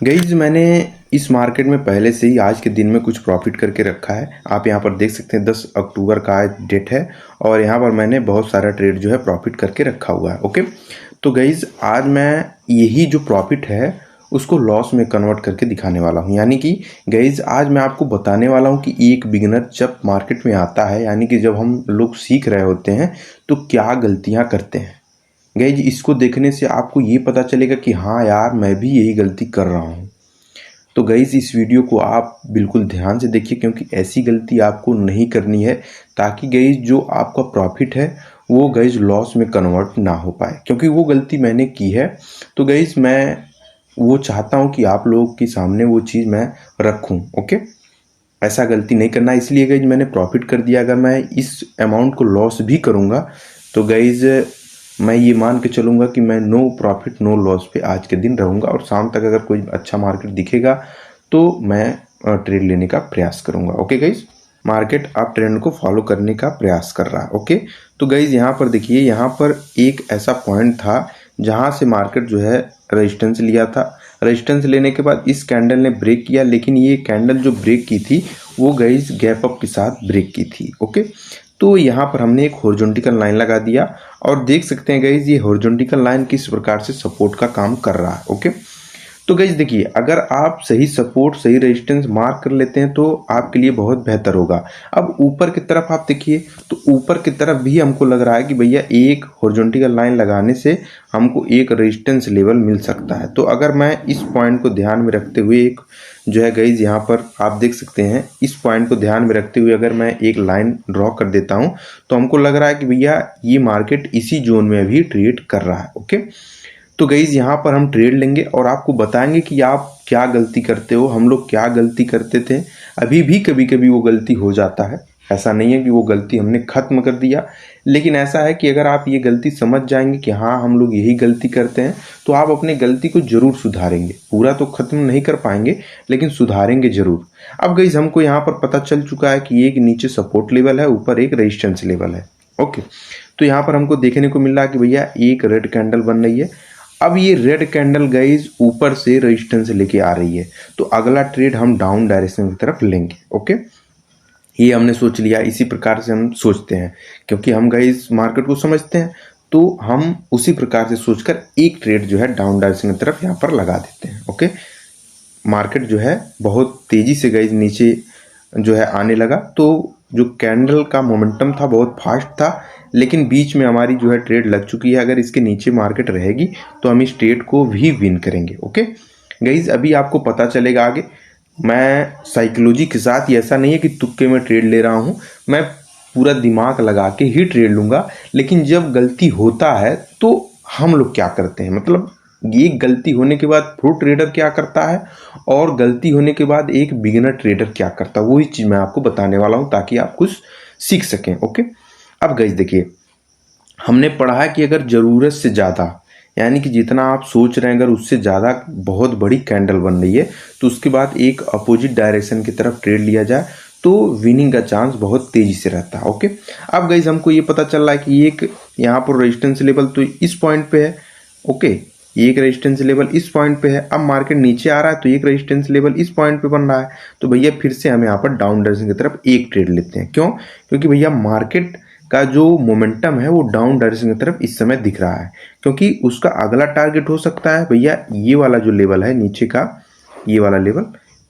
Guys मैंने इस market में पहले से ही आज के दिन में कुछ प्रॉफिट करके रखा है। आप यहाँ पर देख सकते हैं 10 अक्टूबर का आज डेट है और यहाँ पर मैंने बहुत सारा ट्रेड जो है प्रॉफिट करके रखा हुआ है। ओके, तो गाइज आज मैं यही जो प्रॉफिट है उसको लॉस में कन्वर्ट करके दिखाने वाला हूँ। यानी कि गाइज आज मैं आपको बताने वाला हूँ कि एक बिगिनर जब मार्केट में आता है, यानी कि जब हम लोग सीख रहे होते हैं तो क्या गलतियाँ करते हैं। गाइज इसको देखने से आपको ये पता चलेगा कि हाँ यार, मैं भी यही गलती कर रहा हूँ। तो गाइज इस वीडियो को आप बिल्कुल ध्यान से देखिए, क्योंकि ऐसी गलती आपको नहीं करनी है, ताकि गाइज जो आपका प्रॉफिट है वो गाइज लॉस में कन्वर्ट ना हो पाए, क्योंकि वो गलती मैंने की है। तो गाइज मैं वो चाहता हूँ कि आप लोगों के सामने वो चीज़ मैं रखूँ। ओके, ऐसा गलती नहीं करना, इसलिए गाइज मैंने प्रॉफिट कर दिया। अगर मैं इस अमाउंट को लॉस भी करूँगा तो गाइज मैं ये मान के चलूँगा कि मैं नो प्रॉफिट नो लॉस पे आज के दिन रहूँगा, और शाम तक अगर कोई अच्छा मार्केट दिखेगा तो मैं ट्रेड लेने का प्रयास करूँगा। ओके गाइज, मार्केट आप ट्रेंड को फॉलो करने का प्रयास कर रहा है। ओके, तो गाइज यहाँ पर देखिए, यहाँ पर एक ऐसा पॉइंट था जहाँ से मार्केट जो है रेजिस्टेंस लिया था। रेजिस्टेंस लेने के बाद इस कैंडल ने ब्रेक किया, लेकिन ये कैंडल जो ब्रेक की थी वो गाइज गैप अप के साथ ब्रेक की थी। ओके, तो यहाँ पर हमने एक हॉरिजॉन्टल लाइन लगा दिया और देख सकते हैं गाइज ये हॉरिजॉन्टल लाइन किस प्रकार से सपोर्ट का काम कर रहा है। ओके, तो गाइज देखिए, अगर आप सही सपोर्ट सही रेजिस्टेंस मार्क कर लेते हैं तो आपके लिए बहुत बेहतर होगा। अब ऊपर की तरफ आप देखिए, तो ऊपर की तरफ भी हमको लग रहा है कि भैया एक हॉरिजॉन्टल लाइन लगाने से हमको एक रेजिस्टेंस लेवल मिल सकता है। तो अगर मैं इस पॉइंट को ध्यान में रखते हुए एक जो है गाइज यहाँ पर आप देख सकते हैं, इस पॉइंट को ध्यान में रखते हुए अगर मैं एक लाइन ड्रॉ कर देता हूँ तो हमको लग रहा है कि भैया ये मार्केट इसी जोन में भी ट्रेड कर रहा है। ओके, तो गाइज यहाँ पर हम ट्रेड लेंगे और आपको बताएंगे कि आप क्या गलती करते हो, हम लोग क्या गलती करते थे। अभी भी कभी कभी वो गलती हो जाता है, ऐसा नहीं है कि वो गलती हमने खत्म कर दिया, लेकिन ऐसा है कि अगर आप ये गलती समझ जाएंगे कि हाँ हम लोग यही गलती करते हैं, तो आप अपने गलती को जरूर सुधारेंगे। पूरा तो खत्म नहीं कर पाएंगे लेकिन सुधारेंगे जरूर। अब गाइज हमको यहाँ पर पता चल चुका है कि एक नीचे सपोर्ट लेवल है, ऊपर एक रेजिस्टेंस लेवल है। ओके, तो यहाँ पर हमको देखने को मिल रहा है कि भैया एक रेड कैंडल बन रही है। अब ये रेड कैंडल गाइज ऊपर से रेजिस्टेंस लेके आ रही है, तो अगला ट्रेड हम डाउन डायरेक्शन की तरफ लेंगे। ओके, ये हमने सोच लिया, इसी प्रकार से हम सोचते हैं, क्योंकि हम गाइज मार्केट को समझते हैं, तो हम उसी प्रकार से सोचकर एक ट्रेड जो है डाउन डायरेक्शन की तरफ यहाँ पर लगा देते हैं। ओके, मार्केट जो है बहुत तेजी से गाइज नीचे जो है आने लगा, तो जो कैंडल का मोमेंटम था बहुत फास्ट था, लेकिन बीच में हमारी जो है ट्रेड लग चुकी है। अगर इसके नीचे मार्केट रहेगी तो हम इस ट्रेड को भी विन करेंगे। ओके गाइज, अभी आपको पता चलेगा आगे। मैं साइकोलॉजी के साथ, ये ऐसा नहीं है कि तुक्के में ट्रेड ले रहा हूँ, मैं पूरा दिमाग लगा के ही ट्रेड लूँगा। लेकिन जब गलती होता है तो हम लोग क्या करते हैं, मतलब ये गलती होने के बाद प्रो ट्रेडर क्या करता है और गलती होने के बाद एक बिगिनर ट्रेडर क्या करता है, वही चीज़ मैं आपको बताने वाला हूँ ताकि आप कुछ सीख सकें। ओके, अब गाइस देखिए, हमने पढ़ा है कि अगर ज़रूरत से ज़्यादा, यानी कि जितना आप सोच रहे हैं अगर उससे ज़्यादा बहुत बड़ी कैंडल बन रही है तो उसके बाद एक अपोजिट डायरेक्शन की तरफ ट्रेड लिया जाए तो विनिंग का चांस बहुत तेजी से रहता है। ओके, अब गाइस हमको ये पता चल रहा है कि एक यहाँ पर रेजिस्टेंस लेवल तो इस पॉइंट पे है। ओके, एक रेजिस्टेंस लेवल इस पॉइंट पे है। अब मार्केट नीचे आ रहा है तो एक रेजिस्टेंस लेवल इस पॉइंट पे बन रहा है, तो भैया फिर से हम यहाँ पर डाउन डायरेक्शन की तरफ एक ट्रेड लेते हैं। क्यों? क्योंकि भैया मार्केट का जो मोमेंटम है वो डाउन डायरेक्शन की तरफ इस समय दिख रहा है, क्योंकि उसका अगला टारगेट हो सकता है भैया ये वाला जो लेवल है नीचे का, ये वाला लेवल,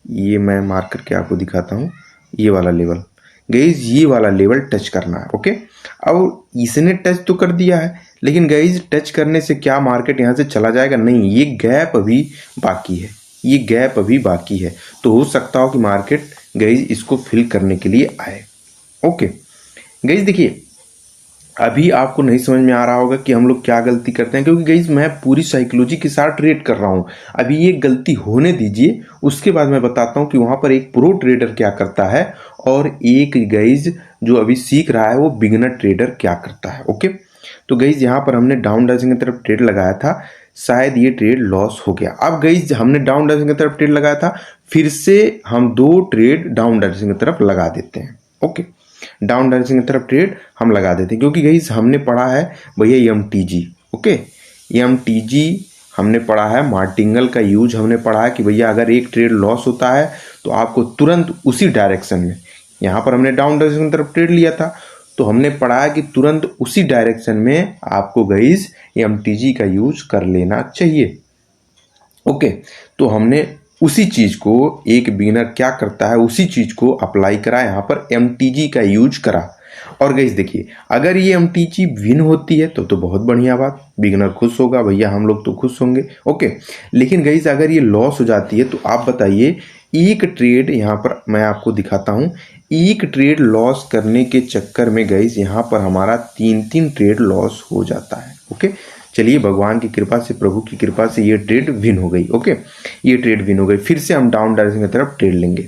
ये मैं मार्क करके आपको दिखाता हूँ, ये वाला लेवल गाइज, ये वाला लेवल टच करना है। ओके, अब इसने टच तो कर दिया है, लेकिन गाइज टच करने से क्या मार्केट यहाँ से चला जाएगा? नहीं, ये गैप अभी बाकी है, ये गैप अभी बाकी है, तो हो सकता हो कि मार्केट गाइज इसको फिल करने के लिए आए। ओके गाइज देखिए, अभी आपको नहीं समझ में आ रहा होगा कि हम लोग क्या गलती करते हैं, क्योंकि गाइज मैं पूरी साइकोलॉजी के साथ ट्रेड कर रहा हूँ। अभी ये गलती होने दीजिए, उसके बाद मैं बताता हूँ कि वहाँ पर एक प्रो ट्रेडर क्या करता है और एक गाइज जो अभी सीख रहा है वो बिगिनर ट्रेडर क्या करता है। ओके, तो गाइज यहाँ पर हमने डाउन डायरेक्शन की तरफ ट्रेड लगाया था, शायद ये ट्रेड लॉस हो गया। अब गाइज हमने डाउन डायरेक्शन की तरफ ट्रेड लगाया था, फिर से हम दो ट्रेड डाउन डायरेक्शन की तरफ लगा देते हैं। ओके, डाउन डायरेक्शन की तरफ ट्रेड हम लगा देते हैं, क्योंकि गाइस हमने पढ़ा है भैया MTG। ओके, MTG हमने पढ़ा है मार्टिंगल का यूज, हमने पढ़ा है कि भैया अगर एक ट्रेड लॉस होता है तो आपको तुरंत उसी डायरेक्शन में, यहाँ पर हमने डाउन डायरेक्शन की तरफ ट्रेड लिया था तो हमने पढ़ा है कि तुरंत उसी डायरेक्शन में आपको गाइस MTG का यूज कर लेना चाहिए। ओके, तो हमने उसी चीज को, एक बिगिनर क्या करता है उसी चीज को अप्लाई करा, यहाँ पर MTG का यूज करा। और गाइस देखिए, अगर ये MTG विन होती है तो बहुत बढ़िया बात, बिगिनर खुश होगा, भैया हम लोग तो खुश होंगे। ओके, लेकिन गाइस अगर ये लॉस हो जाती है तो आप बताइए, एक ट्रेड यहाँ पर मैं आपको दिखाता हूँ, एक ट्रेड लॉस करने के चक्कर में गाइस यहाँ पर हमारा 3 ट्रेड लॉस हो जाता है। ओके, चलिए भगवान की कृपा से, प्रभु की कृपा से ये ट्रेड विन हो गई। ओके, ये ट्रेड विन हो गई। फिर से हम डाउन डायरेक्शन की तरफ ट्रेड लेंगे,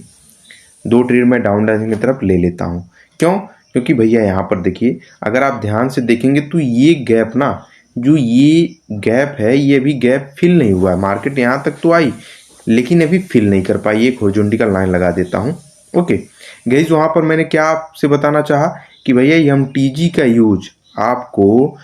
2 ट्रेड मैं डाउन डायरेक्शन की तरफ ले लेता हूँ। क्यों? क्योंकि भैया यहाँ पर देखिए, अगर आप ध्यान से देखेंगे तो ये गैप ना, जो ये गैप है, ये अभी गैप फिल नहीं हुआ है। मार्केट यहाँ तक तो आई लेकिन अभी फिल नहीं कर पाई। एक हॉरिजॉन्टल लाइन लगा देता हूँ। ओके गाइस, वहाँ पर मैंने क्या आपसे बताना चाहा कि भैया MTG का यूज आपको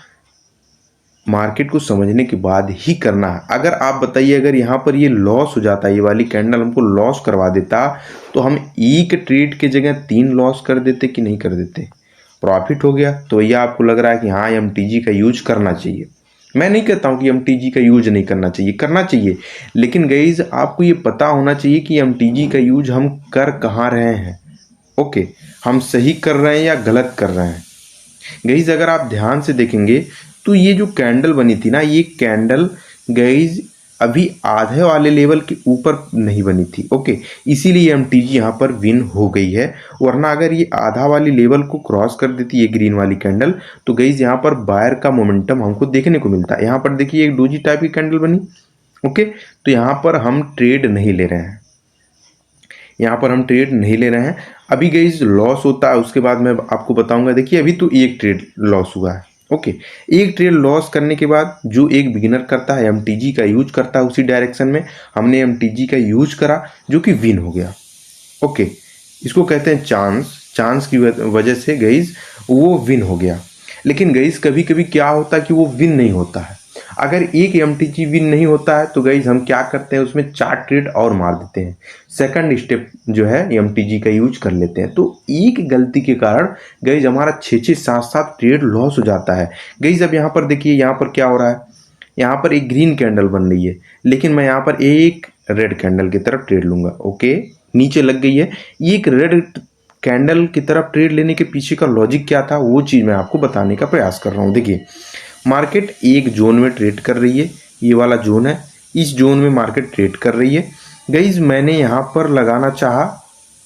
मार्केट को समझने के बाद ही करना है। अगर आप बताइए, अगर यहाँ पर ये लॉस हो जाता, ये वाली कैंडल हमको लॉस करवा देता, तो हम एक ट्रेड के जगह 3 लॉस कर देते कि नहीं कर देते? प्रॉफिट हो गया। तो भैया आपको लग रहा है कि हाँ MTG का यूज करना चाहिए। मैं नहीं कहता हूँ कि MTG का यूज नहीं करना चाहिए, करना चाहिए, लेकिन गाइस आपको ये पता होना चाहिए कि MTG का यूज हम कर कहाँ रहे हैं। ओके, हम सही कर रहे हैं या गलत कर रहे हैं? गाइस अगर आप ध्यान से देखेंगे तो ये जो कैंडल बनी थी ना, ये कैंडल गाइस अभी आधे वाले लेवल के ऊपर नहीं बनी थी। ओके, इसीलिए MTG यहाँ पर विन हो गई है, वरना अगर ये आधा वाली लेवल को क्रॉस कर देती ये ग्रीन वाली कैंडल, तो गाइस यहाँ पर बायर का मोमेंटम हमको देखने को मिलता है। यहाँ पर देखिए एक डोजी टाइप की कैंडल बनी। ओके, तो यहाँ पर हम ट्रेड नहीं ले रहे हैं, यहाँ पर हम ट्रेड नहीं ले रहे हैं। अभी गाइस लॉस होता है, उसके बाद मैं आपको बताऊंगा। देखिए अभी तो एक ट्रेड लॉस हुआ है। ओके, एक ट्रेड लॉस करने के बाद जो एक बिगिनर करता है MTG का यूज करता है उसी डायरेक्शन में, हमने MTG का यूज करा जो कि विन हो गया। ओके, इसको कहते हैं चांस की वजह से गाइस वो विन हो गया। लेकिन गाइस कभी कभी क्या होता है कि वो विन नहीं होता है। अगर एक MTG विन नहीं होता है तो गाइस हम क्या करते हैं, उसमें 4 ट्रेड और मार देते हैं, सेकंड स्टेप जो है MTG का यूज कर लेते हैं। तो एक गलती के कारण गाइस हमारा 6-6 7-7 ट्रेड लॉस हो जाता है। गाइस अब यहाँ पर देखिए, यहाँ पर क्या हो रहा है, यहाँ पर एक ग्रीन कैंडल बन रही है, लेकिन मैं यहाँ पर एक रेड कैंडल की तरफ ट्रेड लूंगा। ओके, नीचे लग गई है। एक रेड कैंडल की तरफ ट्रेड लेने के पीछे का लॉजिक क्या था, वो चीज़ मैं आपको बताने का प्रयास कर रहा हूँ। देखिए, मार्केट एक जोन में ट्रेड कर रही है, ये वाला जोन है, इस जोन में मार्केट ट्रेड कर रही है। गाइस मैंने यहाँ पर लगाना चाहा,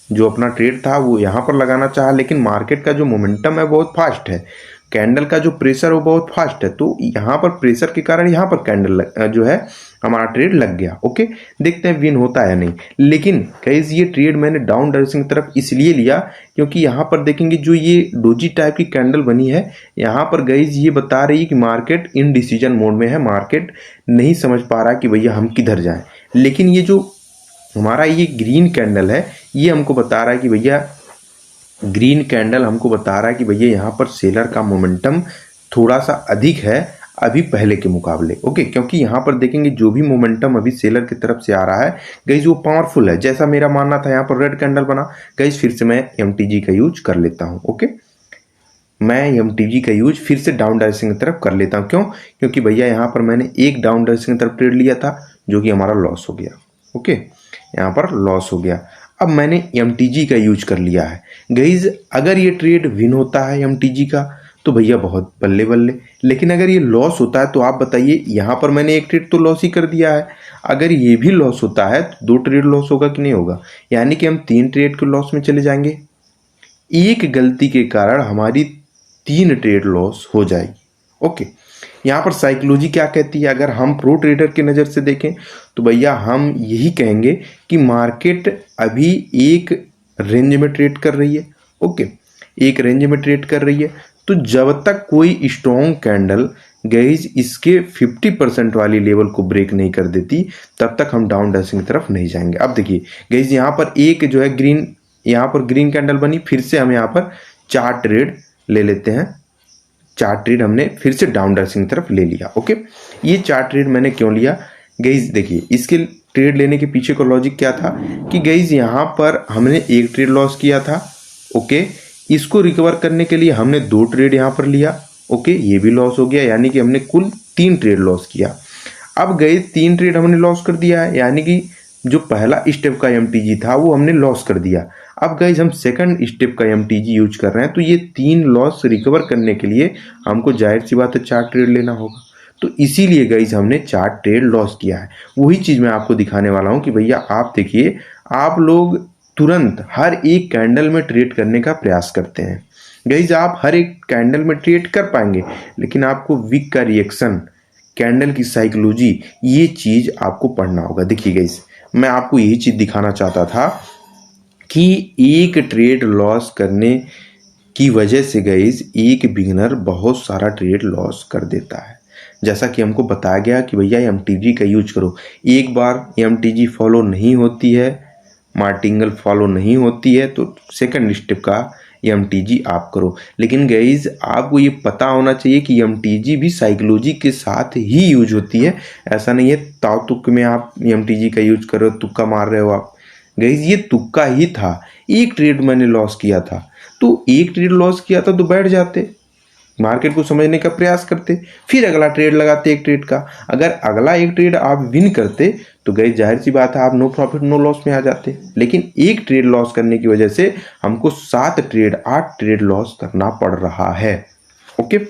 जो अपना ट्रेड था वो यहाँ पर लगाना चाहा, लेकिन मार्केट का जो मोमेंटम है बहुत फास्ट है, कैंडल का जो प्रेशर वो बहुत फास्ट है, तो यहाँ पर प्रेशर के कारण यहाँ पर कैंडल जो है हमारा ट्रेड लग गया। ओके, देखते हैं विन होता है नहीं। लेकिन गाइस ये ट्रेड मैंने डाउन डायरेक्शन की तरफ इसलिए लिया क्योंकि यहाँ पर देखेंगे जो ये डोजी टाइप की कैंडल बनी है, यहाँ पर गाइस ये बता रही है कि मार्केट इन डिसीजन मोड में है, मार्केट नहीं समझ पा रहा कि भैया हम किधर जाएं। लेकिन ये जो हमारा ये ग्रीन कैंडल है, ये हमको बता रहा है कि भैया, ग्रीन कैंडल हमको बता रहा है कि भैया यहाँ पर सेलर का मोमेंटम थोड़ा सा अधिक है अभी पहले के मुकाबले। ओके, क्योंकि यहाँ पर देखेंगे जो भी मोमेंटम अभी सेलर की तरफ से आ रहा है गाइस वो पावरफुल है, जैसा मेरा मानना था। यहाँ पर रेड कैंडल बना, गाइस फिर से मैं MTG का यूज कर लेता हूँ। ओके, मैं MTG का यूज फिर से डाउन डायरेक्शन की तरफ कर लेता हूँ। क्यों? क्योंकि भैया यहाँ पर मैंने एक डाउन डायरेक्शन की तरफ ट्रेड लिया था जो कि हमारा लॉस हो गया। ओके, यहाँ पर लॉस हो गया। अब मैंने MTG का यूज कर लिया है। गाइस अगर ये ट्रेड विन होता है MTG का तो भैया बहुत बल्ले बल्ले, लेकिन अगर ये लॉस होता है तो आप बताइए, यहाँ पर मैंने एक ट्रेड तो लॉस ही कर दिया है। अगर ये भी लॉस होता है तो 2 ट्रेड लॉस होगा कि नहीं होगा, यानी कि हम 3 ट्रेड के लॉस में चले जाएंगे। एक गलती के कारण हमारी 3 ट्रेड लॉस हो जाएगी। ओके, यहाँ पर साइकोलॉजी क्या कहती है, अगर हम प्रो ट्रेडर की नज़र से देखें तो भैया हम यही कहेंगे कि मार्केट अभी एक रेंज में ट्रेड कर रही है। ओके, एक रेंज में ट्रेड कर रही है, तो जब तक कोई स्ट्रॉन्ग कैंडल गाइस इसके 50% वाली लेवल को ब्रेक नहीं कर देती, तब तक हम डाउन डायरेक्शन की तरफ नहीं जाएंगे। अब देखिए गाइस, यहाँ पर एक जो है ग्रीन, यहाँ पर ग्रीन कैंडल बनी, फिर से हम यहाँ पर 4 ट्रेड ले लेते हैं। 4 ट्रेड हमने फिर से डाउन डायरेक्शन की तरफ ले लिया। ओके, ये 4 ट्रेड मैंने क्यों लिया, गाइज देखिए इसके ट्रेड लेने के पीछे का लॉजिक क्या था कि गाइज यहाँ पर हमने एक ट्रेड लॉस किया था, ओके, इसको रिकवर करने के लिए हमने 2 ट्रेड यहाँ पर लिया, ओके, ये भी लॉस हो गया, यानी कि हमने कुल 3 ट्रेड लॉस किया। अब गए 3 ट्रेड हमने लॉस कर दिया है, यानी कि जो पहला स्टेप का MTG था वो हमने लॉस कर दिया। अब गाइज हम सेकंड स्टेप का MTG यूज कर रहे हैं, तो ये 3 लॉस रिकवर करने के लिए हमको जाहिर सी बात है 4 ट्रेड लेना होगा। तो इसीलिए गाइज हमने 4 ट्रेड लॉस किया है। वही चीज़ मैं आपको दिखाने वाला हूँ कि भैया आप देखिए, आप लोग तुरंत हर एक कैंडल में ट्रेड करने का प्रयास करते हैं। गाइज आप हर एक कैंडल में ट्रेड कर पाएंगे, लेकिन आपको विक का रिएक्शन, कैंडल की साइकोलॉजी, ये चीज़ आपको पढ़ना होगा। देखिए गाइज मैं आपको यही चीज़ दिखाना चाहता था कि एक ट्रेड लॉस करने की वजह से गाइज एक बिगिनर बहुत सारा ट्रेड लॉस कर देता है। जैसा कि हमको बताया गया कि भैया MTG का यूज करो, एक बार MTG फॉलो नहीं होती है, मार्टिंगल फॉलो नहीं होती है, तो सेकंड स्टेप का MTG आप करो। लेकिन गाइज आपको ये पता होना चाहिए कि MTG भी साइकोलॉजी के साथ ही यूज होती है। ऐसा नहीं है ताव तुक में आप MTG का यूज कर रहे हो, तुक्का मार रहे हो आप। गाइज ये तुक्का ही था, एक ट्रेड मैंने लॉस किया था, तो एक ट्रेड लॉस किया था तो बैठ जाते, मार्केट को समझने का प्रयास करते, फिर अगला ट्रेड लगाते एक ट्रेड का। अगर अगला एक ट्रेड आप विन करते तो गाइस जाहिर सी बात है आप नो प्रॉफिट नो लॉस में आ जाते। लेकिन एक ट्रेड लॉस करने की वजह से हमको 7 ट्रेड 8 ट्रेड लॉस करना पड़ रहा है। ओके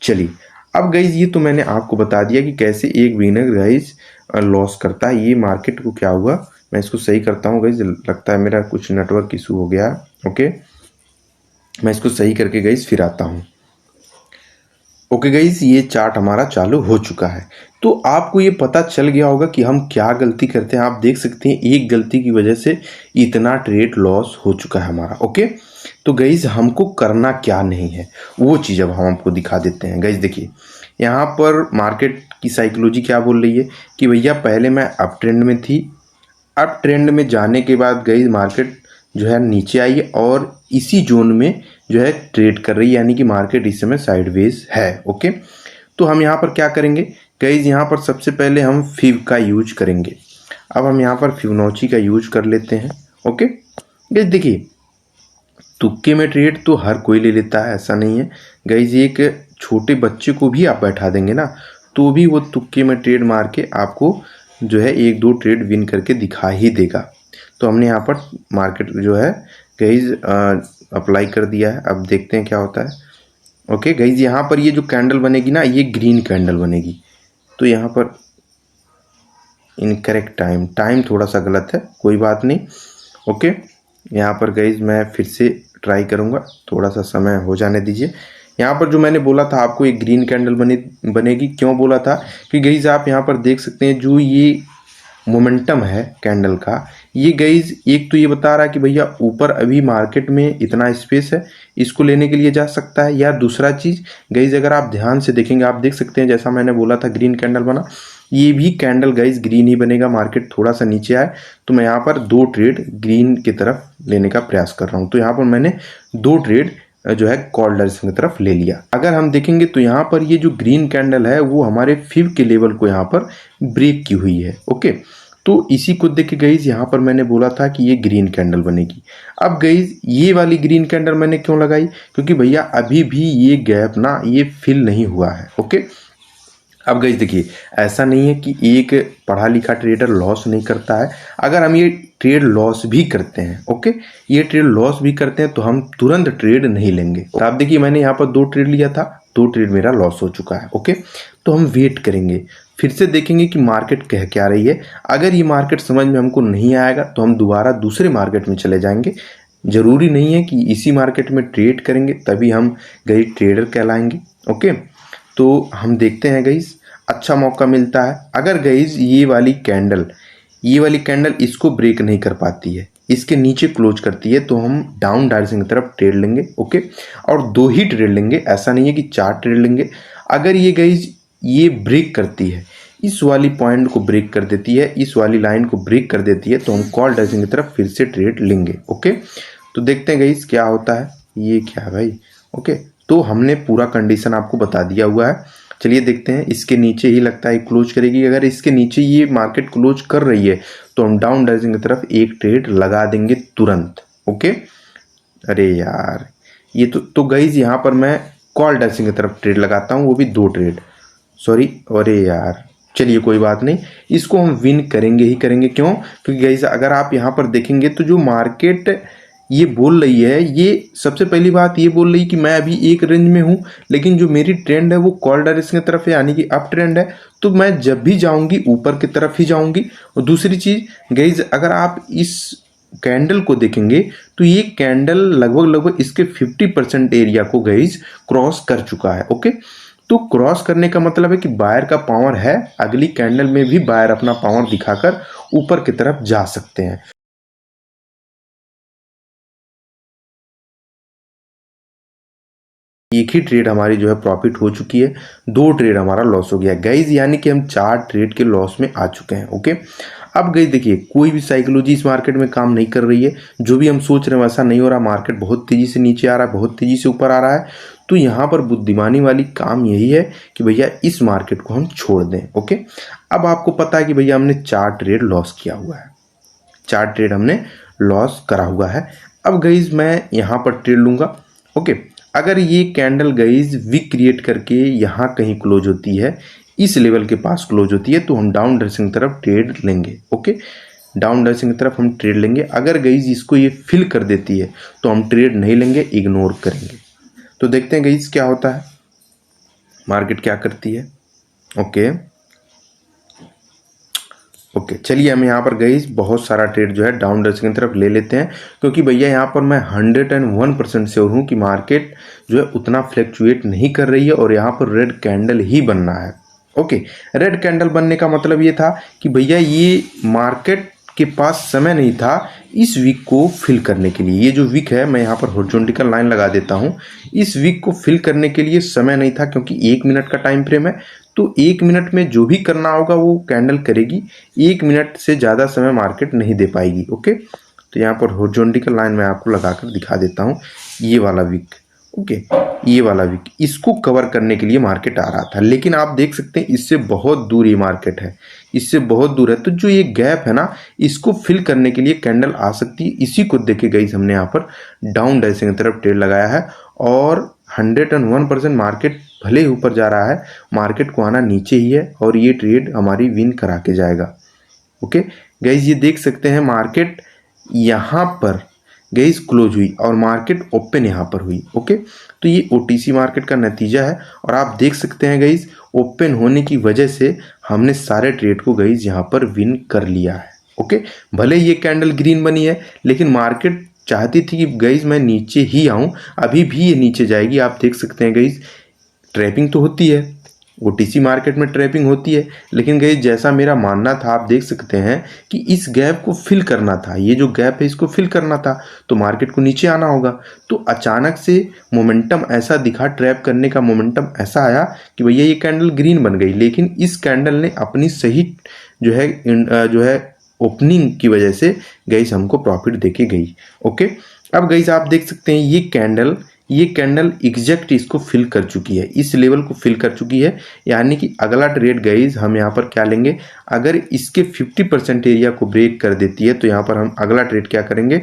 चलिए, अब गाइस ये तो मैंने आपको बता दिया कि कैसे एक बिगिनर गाइस लॉस करता है। ये मार्केट को क्या हुआ, मैं इसको सही करता हूँ गाइस, लगता है मेरा कुछ नेटवर्क इशू हो गया। ओके मैं इसको सही करके गाइस फिर आता हूँ। ओके गाइज ये चार्ट हमारा चालू हो चुका है, तो आपको ये पता चल गया होगा कि हम क्या गलती करते हैं। आप देख सकते हैं एक गलती की वजह से इतना ट्रेड लॉस हो चुका है हमारा। ओके तो गाइज हमको करना क्या नहीं है वो चीज़ अब हम आपको दिखा देते हैं। गाइज देखिए यहाँ पर मार्केट की साइकोलॉजी क्या बोल रही है कि भैया पहले मैं अप ट्रेंड में थी, अप ट्रेंड में जाने के बाद गाइज मार्केट जो है नीचे आई और इसी जोन में जो है ट्रेड कर रही है, यानी कि मार्केट इस समय साइडवेज है। ओके तो हम यहाँ पर क्या करेंगे गाइज, यहाँ पर सबसे पहले हम फिब का यूज करेंगे। अब हम यहाँ पर फिबोनाची का यूज कर लेते हैं। ओके गाइज देखिए तुक्के में ट्रेड तो हर कोई ले लेता है, ऐसा नहीं है गाइज, एक छोटे बच्चे को भी आप बैठा देंगे ना तो भी वो तुक्के में ट्रेड मार के आपको जो है 1-2 ट्रेड विन करके दिखा ही देगा। तो हमने यहाँ पर मार्केट जो है गाइज अप्लाई कर दिया है, अब देखते हैं क्या होता है। ओके गाइज यहाँ पर ये जो कैंडल बनेगी ना ये ग्रीन कैंडल बनेगी, तो यहाँ पर इनकरेक्ट टाइम थोड़ा सा गलत है, कोई बात नहीं। ओके यहाँ पर गाइज मैं फिर से ट्राई करूँगा, थोड़ा सा समय हो जाने दीजिए। यहाँ पर जो मैंने बोला था आपको एक ग्रीन कैंडल बनेगी, क्यों बोला था कि गाइज आप यहाँ पर देख सकते हैं जो ये मोमेंटम है कैंडल का, ये गाइज एक तो ये बता रहा है कि भैया ऊपर अभी मार्केट में इतना स्पेस है, इसको लेने के लिए जा सकता है। या दूसरा चीज़ गाइज अगर आप ध्यान से देखेंगे आप देख सकते हैं जैसा मैंने बोला था ग्रीन कैंडल बना, ये भी कैंडल गाइज ग्रीन ही बनेगा। मार्केट थोड़ा सा नीचे आए तो मैं यहाँ पर 2 ट्रेड ग्रीन की तरफ लेने का प्रयास कर रहा हूँ, तो यहाँ पर मैंने 2 ट्रेड जो है कॉल डायरेक्शन की तरफ ले लिया। अगर हम देखेंगे तो यहाँ पर ये जो ग्रीन कैंडल है वो हमारे फिब के लेवल को यहाँ पर ब्रेक की हुई है। ओके तो इसी को देख के गाइज यहाँ पर मैंने बोला था कि ये ग्रीन कैंडल बनेगी। अब गाइज ये वाली ग्रीन कैंडल मैंने क्यों लगाई, क्योंकि भैया अभी भी ये गैप ना ये फिल नहीं हुआ है। ओके अब गाइज देखिए ऐसा नहीं है कि एक पढ़ा लिखा ट्रेडर लॉस नहीं करता है, अगर हम ये ट्रेड लॉस भी करते हैं, ओके ये ट्रेड लॉस भी करते हैं तो हम तुरंत ट्रेड नहीं लेंगे। तो आप देखिए मैंने यहाँ पर 2 ट्रेड लिया था, 2 ट्रेड मेरा लॉस हो चुका है। ओके तो हम वेट करेंगे, फिर से देखेंगे कि मार्केट कह क्या रही है। अगर ये मार्केट समझ में हमको नहीं आएगा तो हम दोबारा दूसरे मार्केट में चले जाएंगे। जरूरी नहीं है कि इसी मार्केट में ट्रेड करेंगे तभी हम गाइज ट्रेडर कहलाएंगे। ओके तो हम देखते हैं गाइज अच्छा मौका मिलता है। अगर गाइज ये वाली कैंडल इसको ब्रेक नहीं कर पाती है, इसके नीचे क्लोज करती है, तो हम डाउन डायरेक्शन की तरफ ट्रेड लेंगे। ओके और 2 ही ट्रेड लेंगे, ऐसा नहीं है कि 4 ट्रेड लेंगे। अगर ये गाइज ये ब्रेक करती है, इस वाली पॉइंट को ब्रेक कर देती है, इस वाली लाइन को ब्रेक कर देती है, तो हम कॉल डायरेक्शन की तरफ फिर से ट्रेड लेंगे। ओके तो देखते हैं गाइज क्या होता है। ये क्या है भाई। ओके तो हमने पूरा कंडीशन आपको बता दिया हुआ है। चलिए देखते हैं, इसके नीचे ही लगता है क्लोज करेगी। अगर इसके नीचे ये मार्केट क्लोज कर रही है तो हम डाउन डाइसिंग की तरफ एक ट्रेड लगा देंगे तुरंत। ओके, अरे यार ये तो गाइस यहाँ पर मैं कॉल डाइसिंग की तरफ ट्रेड लगाता हूँ, वो भी 2 ट्रेड, सॉरी। अरे यार चलिए कोई बात नहीं, इसको हम विन करेंगे ही करेंगे। क्यों? क्योंकि गाइस अगर आप यहाँ पर देखेंगे तो जो मार्केट ये बोल रही है, ये सबसे पहली बात ये बोल रही है कि मैं अभी एक रेंज में हूँ, लेकिन जो मेरी ट्रेंड है वो कॉल डायरेक्शन की तरफ है, यानी कि अप ट्रेंड है, तो मैं जब भी जाऊंगी ऊपर की तरफ ही जाऊंगी। और दूसरी चीज गाइस, अगर आप इस कैंडल को देखेंगे तो ये कैंडल लगभग इसके 50% एरिया को गाइस क्रॉस कर चुका है। ओके, तो क्रॉस करने का मतलब है कि बायर का पावर है, अगली कैंडल में भी बायर अपना पावर दिखाकर ऊपर की तरफ जा सकते हैं। एक ही ट्रेड हमारी जो है प्रॉफिट हो चुकी है, 2 ट्रेड हमारा लॉस हो गया गाइज, यानी कि हम 4 ट्रेड के लॉस में आ चुके हैं। ओके, अब गाइज देखिए, कोई भी साइकोलॉजी इस मार्केट में काम नहीं कर रही है, जो भी हम सोच रहे हैं वैसा नहीं हो रहा, मार्केट बहुत तेजी से नीचे आ रहा है, बहुत तेजी से ऊपर आ रहा है। तो यहाँ पर बुद्धिमानी वाली काम यही है कि भैया इस मार्केट को हम छोड़ दें। ओके, अब आपको पता है कि भैया हमने 4 ट्रेड लॉस किया हुआ है, 4 ट्रेड हमने लॉस करा हुआ है। अब गाइज मैं यहाँ पर ट्रेड लूंगा। ओके, अगर ये कैंडल गाइज वीक क्रिएट करके यहाँ कहीं क्लोज होती है, इस लेवल के पास क्लोज होती है, तो हम डाउन डायरेक्शन की तरफ ट्रेड लेंगे। ओके, डाउन डायरेक्शन की तरफ हम ट्रेड लेंगे। अगर गाइज इसको ये फिल कर देती है तो हम ट्रेड नहीं लेंगे, इग्नोर करेंगे। तो देखते हैं गाइज क्या होता है, मार्केट क्या करती है। ओके, चलिए हम यहाँ पर गाइस बहुत सारा ट्रेड जो है डाउन डायरेक्शन की तरफ ले लेते हैं, क्योंकि भैया यहाँ पर मैं 101% श्योर हूँ कि मार्केट जो है उतना फ्लैक्चुएट नहीं कर रही है और यहाँ पर रेड कैंडल ही बनना है। ओके, रेड कैंडल बनने का मतलब ये था कि भैया ये मार्केट के पास समय नहीं था इस वीक को फिल करने के लिए। ये जो वीक है, मैं यहाँ पर हॉरिजॉन्टल लाइन लगा देता हूँ, इस वीक को फिल करने के लिए समय नहीं था, क्योंकि 1 मिनट का टाइम फ्रेम है, तो 1 मिनट में जो भी करना होगा वो कैंडल करेगी, 1 मिनट से ज़्यादा समय मार्केट नहीं दे पाएगी। ओके, तो यहाँ पर हॉरिजॉन्टल लाइन मैं आपको लगाकर दिखा देता हूँ, ये वाला वीक। ओके, ये वाला वीक, इसको कवर करने के लिए मार्केट आ रहा था, लेकिन आप देख सकते हैं इससे बहुत दूर ये मार्केट है, इससे बहुत दूर है। तो जो ये गैप है ना, इसको फिल करने के लिए कैंडल आ सकती है। इसी को देखे गाइस हमने यहाँ पर डाउन डायरेक्शन की तरफ ट्रेड लगाया है, और 101% मार्केट भले ही ऊपर जा रहा है, मार्केट को आना नीचे ही है, और ये ट्रेड हमारी विन करा के जाएगा। ओके गाइस, ये देख सकते हैं मार्केट यहाँ पर गाइस क्लोज हुई और मार्केट ओपन यहाँ पर हुई। ओके, तो ये ओटीसी मार्केट का नतीजा है, और आप देख सकते हैं गाइस ओपन होने की वजह से हमने सारे ट्रेड को गाइस यहाँ पर विन कर लिया है। ओके, भले ये कैंडल ग्रीन बनी है, लेकिन मार्केट चाहती थी कि गाइस मैं नीचे ही आऊं, अभी भी ये नीचे जाएगी। आप देख सकते हैं गाइस, ट्रैपिंग तो होती है, ओटीसी मार्केट में ट्रैपिंग होती है, लेकिन गाइस जैसा मेरा मानना था, आप देख सकते हैं कि इस गैप को फिल करना था, ये जो गैप है इसको फिल करना था, तो मार्केट को नीचे आना होगा। तो अचानक से मोमेंटम ऐसा दिखा, ट्रैप करने का मोमेंटम ऐसा आया कि भैया ये कैंडल ग्रीन बन गई, लेकिन इस कैंडल ने अपनी सही जो है ओपनिंग की वजह से गाइस हमको प्रॉफिट देके गई। ओके, अब गाइस आप देख सकते हैं ये कैंडल एग्जैक्ट इसको फिल कर चुकी है, इस लेवल को फिल कर चुकी है, यानी कि अगला ट्रेड गाइस हम यहाँ पर क्या लेंगे, अगर इसके 50% एरिया को ब्रेक कर देती है तो यहाँ पर हम अगला ट्रेड क्या करेंगे,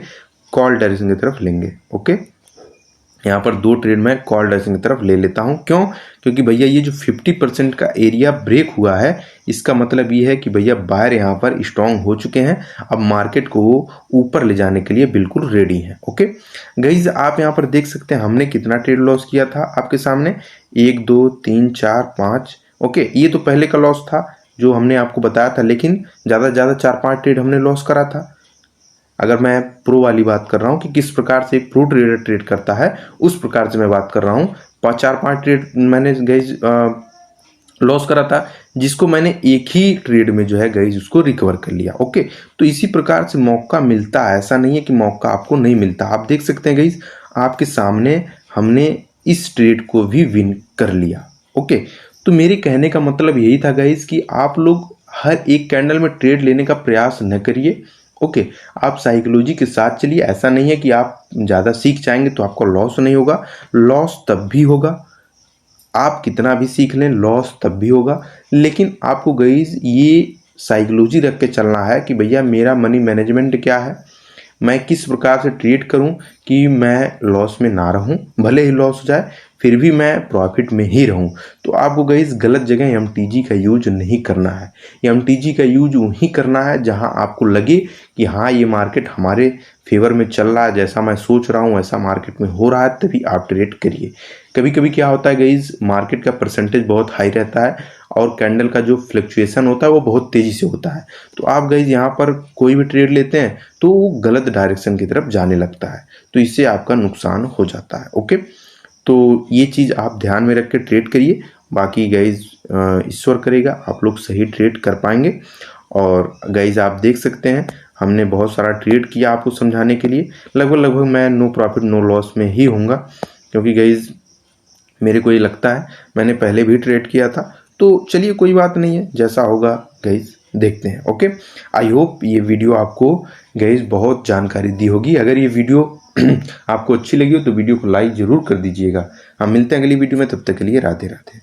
कॉल डायरेक्शन की तरफ लेंगे। ओके, यहाँ पर 2 ट्रेड में कॉल डायरेक्शन की तरफ ले लेता हूँ। क्यों? क्योंकि भैया ये जो 50% का एरिया ब्रेक हुआ है, इसका मतलब ये है कि भैया बायर यहाँ पर स्ट्रांग हो चुके हैं, अब मार्केट को ऊपर ले जाने के लिए बिल्कुल रेडी हैं। ओके गाइज, आप यहाँ पर देख सकते हैं हमने कितना ट्रेड लॉस किया था आपके सामने, 1 2 3 4 5। ओके, ये तो पहले का लॉस था जो हमने आपको बताया था, लेकिन ज़्यादा से ज़्यादा 4-5 ट्रेड हमने लॉस करा था। अगर मैं प्रो वाली बात कर रहा हूँ कि किस प्रकार से एक प्रो ट्रेडर ट्रेड करता है, उस प्रकार से मैं बात कर रहा हूँ। 4-5 ट्रेड मैंने गाइज लॉस करा था, जिसको मैंने एक ही ट्रेड में जो है गाइज उसको रिकवर कर लिया। ओके, तो इसी प्रकार से मौका मिलता है, ऐसा नहीं है कि मौका आपको नहीं मिलता। आप देख सकते हैं गाइज आपके सामने हमने इस ट्रेड को भी विन कर लिया। ओके, तो मेरे कहने का मतलब यही था गाइज कि आप लोग हर एक कैंडल में ट्रेड लेने का प्रयास न करिए। ओके, आप साइकोलॉजी के साथ चलिए। ऐसा नहीं है कि आप ज़्यादा सीख जाएंगे तो आपको लॉस नहीं होगा, लॉस तब भी होगा आप कितना भी सीख लें लॉस तब भी होगा। लेकिन आपको गाइस ये साइकोलॉजी रख के चलना है कि भैया मेरा मनी मैनेजमेंट क्या है, मैं किस प्रकार से ट्रेड करूं कि मैं लॉस में ना रहूं, भले ही लॉस हो जाए फिर भी मैं प्रॉफिट में ही रहूं। तो आपको गाइस गलत जगह एमटीजी का यूज नहीं करना है। एमटीजी का यूज वहीं करना है जहां आपको लगे कि हाँ ये मार्केट हमारे फेवर में चल रहा है, जैसा मैं सोच रहा हूँ ऐसा मार्केट में हो रहा है, तभी आप ट्रेड करिए। कभी कभी क्या होता है गाइस, मार्केट का परसेंटेज बहुत हाई रहता है और कैंडल का जो फ्लक्चुएशन होता है वो बहुत तेजी से होता है। तो आप गाइस यहाँ पर कोई भी ट्रेड लेते हैं तो वो गलत डायरेक्शन की तरफ जाने लगता है, तो इससे आपका नुकसान हो जाता है। ओके, तो ये चीज़ आप ध्यान में रख के ट्रेड करिए। बाकी गाइज ईश्वर करेगा आप लोग सही ट्रेड कर पाएंगे। और गाइज आप देख सकते हैं हमने बहुत सारा ट्रेड किया आपको समझाने के लिए। लगभग मैं नो प्रॉफिट नो लॉस में ही होऊंगा, क्योंकि गाइज मेरे को ये लगता है मैंने पहले भी ट्रेड किया था। तो चलिए कोई बात नहीं है, जैसा होगा गाइज देखते हैं। ओके, आई होप ये वीडियो आपको गाइज बहुत जानकारी दी होगी। अगर ये वीडियो आपको अच्छी लगी हो तो वीडियो को लाइक जरूर कर दीजिएगा। हम मिलते हैं अगली वीडियो में, तब तक के लिए राधे राधे।